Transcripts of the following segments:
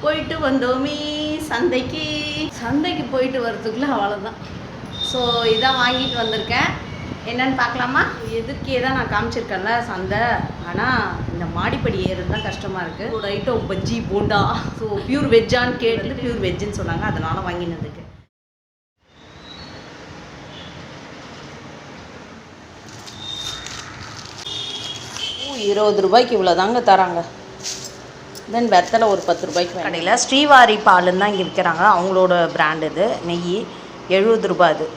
போயிட்டு வந்தோமே சந்தைக்கு. சந்தைக்கு போயிட்டு வரதுக்குள்ள அவ்வளோதான். ஸோ இதான் வாங்கிட்டு வந்திருக்கேன். என்னன்னு பார்க்கலாமா? எதுக்கே தான் நான் காமிச்சிருக்கேன்ல சந்தை. ஆனால் இந்த மாடிப்படி ஏறுறது தான் கஷ்டமாக இருக்குது. ஒரு item bajji bonda. So pure வெஜ்ஜான்னு கேட்டு பியூர் வெஜ்ஜுன்னு சொன்னாங்க, அதனால் வாங்கிட்டு வந்துருக்கேன். 20 ரூபாய்க்கு இவ்வளோ தாங்க தராங்க. தென் வெத்தலை ஒரு 10 ரூபாய்க்கு கடையில் ஸ்ரீவாரி பாலுன்னு தான் இங்கே விற்கிறாங்க. அவங்களோட பிராண்ட் இது. நெய் 70 ரூபா. இது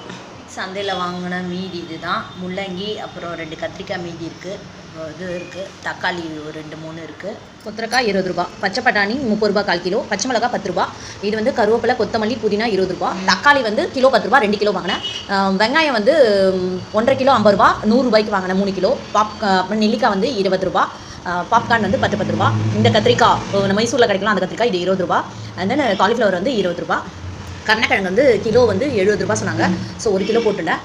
சந்தையில் வாங்கின மீதி இது தான். முள்ளங்கி, அப்புறம் 2 கத்திரிக்காய் மீதி இருக்குது. இது இருக்குது. தக்காளி ஒரு 2-3 இருக்குது. கொத்தரக்காய் 20 ரூபா. பச்சை பட்டாணி 30 ரூபா 1/4 கிலோ. பச்சை மிளகா 10 ரூபா. இது வந்து கருவேப்பிலை, கொத்தமல்லி, புதினா 20 ரூபா. தக்காளி வந்து கிலோ 10 ரூபா, 2 கிலோ வாங்கினேன். வெங்காயம் வந்து 1.5 கிலோ 50 ரூபா, 100 ரூபாய்க்கு வாங்கினேன் 3 கிலோ. அப்புறம் நெல்லிக்காய் வந்து 20 ரூபா. பாப்கார்ன் வந்து 10 ரூபா. இந்த கத்திரிக்காய் மைசூரில் கிடைக்கலாம், அந்த கத்திரிக்காய் இது 20 ரூபா. அண்ட் தென் காலிஃப்ளவர் வந்து 20 ரூபா. கருணக்கிழங்கு வந்து கிலோ வந்து 70 ரூபா சொன்னாங்க. ஸோ 1 கிலோ போட்டுட்டேன்.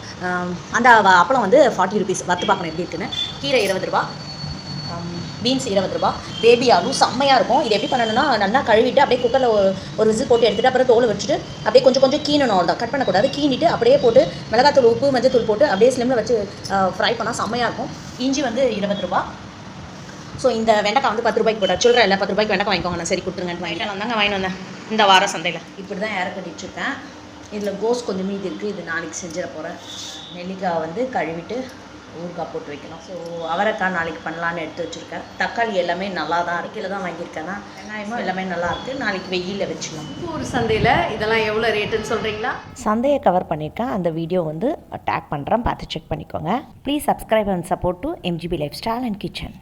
அந்த அப்பளம் வந்து 40 ருபீஸ். வறுத்து பார்க்கணும் எப்படி இருக்குன்னு. கீரை 20 ரூபா. பீன்ஸ் 20 ரூபா. பேபி ஆலு செம்மையாக இருக்கும். இது எப்படி பண்ணணும்னா, நல்லா கழுவிட்டு அப்படியே குக்கரில் ஒரு விசில் போட்டு எடுத்துகிட்டு அப்புறம் தோலை வச்சுட்டு அப்படியே கொஞ்சம் கொஞ்சம் கீணணும். அவ்வளோதான், கட் பண்ணக்கூடாது. கீணிட்டு அப்படியே போட்டு மிளகாத்தூள், உப்பு, மஞ்சத்தூள் போட்டு அப்படியே ஸ்லிம்மில் வச்சு ஃப்ரை பண்ணால் செம்மையாக இருக்கும். இஞ்சி வந்து 20 ரூபா. ஸோ இந்த வெண்டைக்காய் வந்து 10 ரூபாய்க்கு போட்டா சொல்கிறேன் இல்லை, 10 ரூபாய்க்கு வெண்டைக்காய் வாங்கிக்கோங்க. நான் சரி கொடுத்துருங்கன்னு வாங்கிட்டு வந்தாங்க. வாங்கி வந்தேன் இந்த வார சந்தையில். இப்படி தான் ஏற கட்டிட்டுருக்கேன். இதில் கோஸ் கொஞ்சம் மீதி இருக்குது. இது நாளைக்கு செஞ்சிட போகிறேன். நெல்லிக்காய் வந்து கழுவிட்டு ஊறுகாய் போட்டு வைக்கணும். ஸோ அவரைக்காய் நாளைக்கு பண்ணலான்னு எடுத்து வச்சுருக்கேன். தக்காளி எல்லாமே நல்லா தான் இருக்குது. இதில் தான் வாங்கியிருக்கேன்னா வெங்காயமும் எல்லாமே நல்லா இருக்குது. நாளைக்கு வெயிலில் வச்சுக்கணும். ஒரு சந்தையில் இதெல்லாம் எவ்வளோ ரேட்டுன்னு சொல்கிறீங்களா? சந்தையை கவர் பண்ணியிருக்கேன். அந்த வீடியோ வந்து டேக் பண்ணுறேன், பார்த்து செக் பண்ணிக்கோங்க. Please subscribe and support to MGB life style and kitchen.